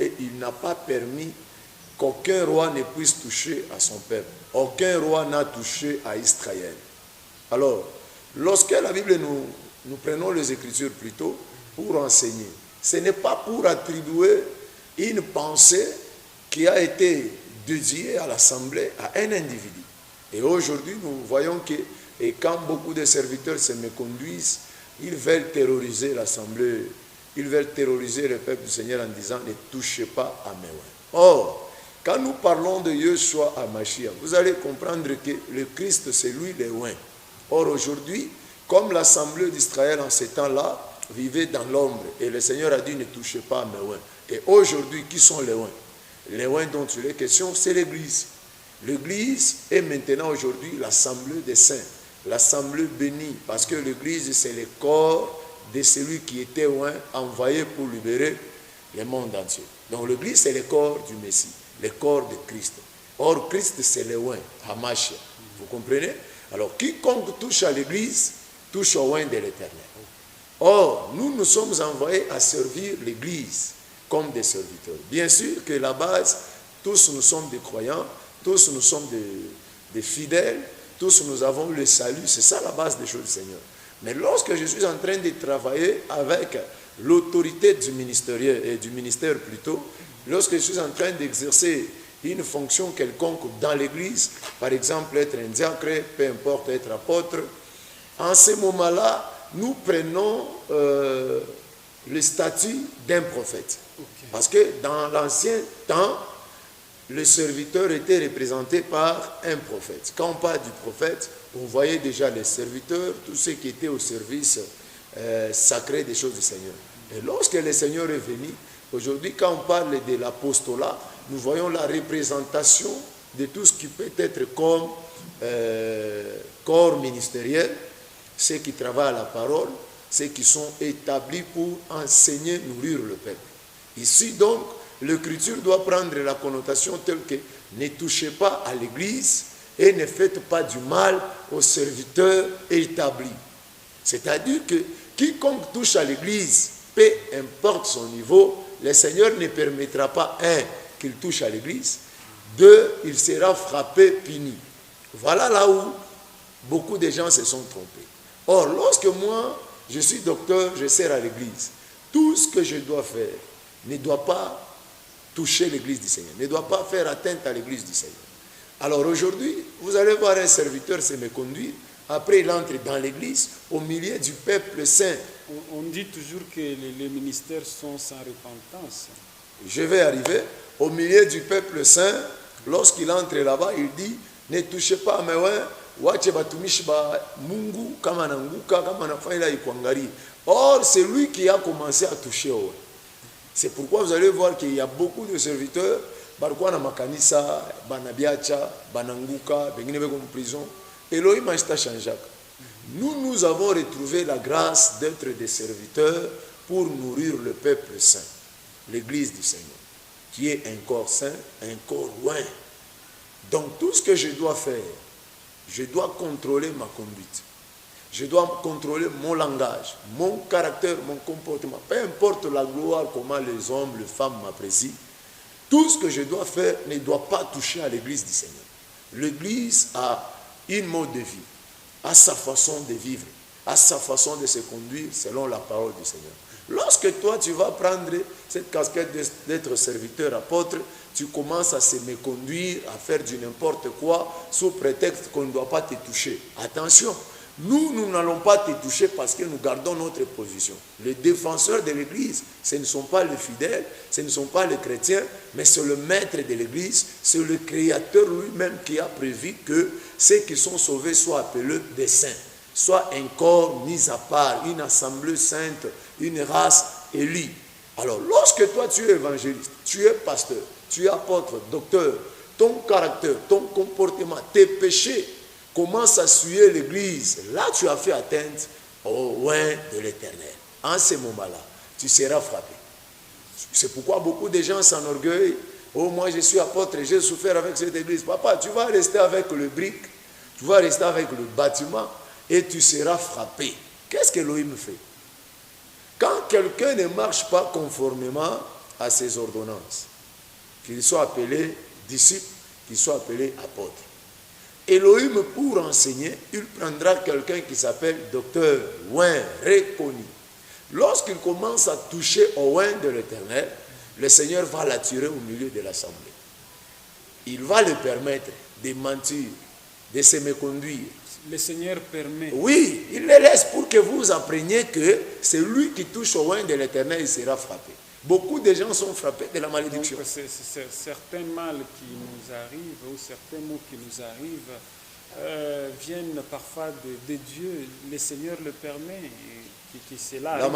et il n'a pas permis qu'aucun roi ne puisse toucher à son peuple. Aucun roi n'a touché à Israël. Alors, lorsque la Bible, nous prenons les Écritures plutôt pour enseigner, ce n'est pas pour attribuer une pensée qui a été dédiée à l'Assemblée, à un individu. Et aujourd'hui, nous voyons que et quand beaucoup de serviteurs se méconduisent, ils veulent terroriser l'Assemblée, ils veulent terroriser le peuple du Seigneur en disant « ne touchez pas à mes oins ». Or, quand nous parlons de Yeshua à Mashiach, vous allez comprendre que le Christ, c'est lui le oint. Or, aujourd'hui, comme l'Assemblée d'Israël en ces temps-là vivait dans l'ombre, et le Seigneur a dit « ne touchez pas à mes oins ». Et aujourd'hui, qui sont les oins? Les oins dont il est question, c'est l'Église. L'Église est maintenant aujourd'hui l'Assemblée des saints, l'Assemblée bénie, parce que l'Église, c'est le corps de celui qui était oint, envoyé pour libérer le monde entier. Donc l'Église, c'est le corps du Messie, le corps de Christ. Or, Christ, c'est le oint, Hamashia. Vous comprenez? Alors, quiconque touche à l'Église, touche au oint de l'Éternel. Or, nous sommes envoyés à servir l'Église comme des serviteurs. Bien sûr que la base, tous nous sommes des croyants, tous nous sommes des fidèles, tous nous avons le salut, c'est ça la base des choses du Seigneur. Mais lorsque je suis en train de travailler avec l'autorité du ministère plutôt, lorsque je suis en train d'exercer une fonction quelconque dans l'Église, par exemple être un diacre, peu importe être apôtre, en ce moment-là, nous prenons le statut d'un prophète. Okay. Parce que dans l'ancien temps, le serviteur était représenté par un prophète. Quand on parle du prophète, on voyait déjà les serviteurs, tous ceux qui étaient au service sacré des choses du Seigneur. Et lorsque le Seigneur est venu, aujourd'hui, quand on parle de l'apostolat, nous voyons la représentation de tout ce qui peut être comme corps ministériel, ceux qui travaillent à la parole, ceux qui sont établis pour enseigner, nourrir le peuple. Ici donc, l'Écriture doit prendre la connotation telle que ne touchez pas à l'Église et ne faites pas du mal aux serviteurs établis. C'est-à-dire que quiconque touche à l'Église, peu importe son niveau, le Seigneur ne permettra pas, un, qu'il touche à l'Église, deux, il sera frappé, puni. Voilà là où beaucoup de gens se sont trompés. Or, lorsque moi, je suis docteur, je sers à l'Église, tout ce que je dois faire ne doit pas toucher l'Église du Seigneur, ne doit pas faire atteinte à l'Église du Seigneur. Alors aujourd'hui, vous allez voir un serviteur se méconduire, après il entre dans l'Église, au milieu du peuple saint. On dit toujours que les ministères sont sans repentance. Je vais arriver, au milieu du peuple saint, lorsqu'il entre là-bas, il dit, ne touchez pas à mes oins, or, c'est lui qui a commencé à toucher aux oins. C'est pourquoi vous allez voir qu'il y a beaucoup de serviteurs, barukwana makanisa, banabiacha, bananguka, bengine beko en prison. Elohim a changé. Nous avons retrouvé la grâce d'être des serviteurs pour nourrir le peuple saint, l'Église du Seigneur, qui est un corps saint, un corps loin. Donc tout ce que je dois faire, je dois contrôler ma conduite. Je dois contrôler mon langage, mon caractère, mon comportement. Peu importe la gloire, comment les hommes, les femmes m'apprécient. Tout ce que je dois faire ne doit pas toucher à l'Église du Seigneur. L'Église a une mode de vie, a sa façon de vivre, a sa façon de se conduire selon la parole du Seigneur. Lorsque toi, tu vas prendre cette casquette d'être serviteur apôtre, tu commences à se méconduire, à faire du n'importe quoi, sous prétexte qu'on ne doit pas te toucher. Attention! Nous n'allons pas te toucher parce que nous gardons notre position. Les défenseurs de l'Église, ce ne sont pas les fidèles, ce ne sont pas les chrétiens, mais c'est le maître de l'Église, c'est le Créateur lui-même qui a prévu que ceux qui sont sauvés soient appelés des saints, soient un corps mis à part, une assemblée sainte, une race élue. Alors, lorsque toi tu es évangéliste, tu es pasteur, tu es apôtre, docteur, ton caractère, ton comportement, tes péchés, commence à suer l'Église, là tu as fait atteinte au oint de l'Éternel. En ce moment-là, tu seras frappé. C'est pourquoi beaucoup de gens s'enorgueillent. Oh, moi je suis apôtre, j'ai souffert avec cette Église. Papa, tu vas rester avec le brick, tu vas rester avec le bâtiment et tu seras frappé. Qu'est-ce que l'Élohim fait? Quand quelqu'un ne marche pas conformément à ses ordonnances, qu'ils soient appelés disciples, qu'ils soient appelés apôtres. Elohim, pour enseigner, il prendra quelqu'un qui s'appelle docteur oin reconnu. Lorsqu'il commence à toucher au oin de l'Éternel, le Seigneur va l'attirer au milieu de l'assemblée. Il va lui permettre de mentir, de se méconduire. Le Seigneur permet. Oui, il le laisse pour que vous appreniez que c'est lui qui touche au oin de l'Éternel, il sera frappé. Beaucoup de gens sont frappés de la malédiction. Donc, certains mal qui nous arrivent ou certains maux qui nous arrivent viennent parfois de Dieu. Le Seigneur le permet. C'est là.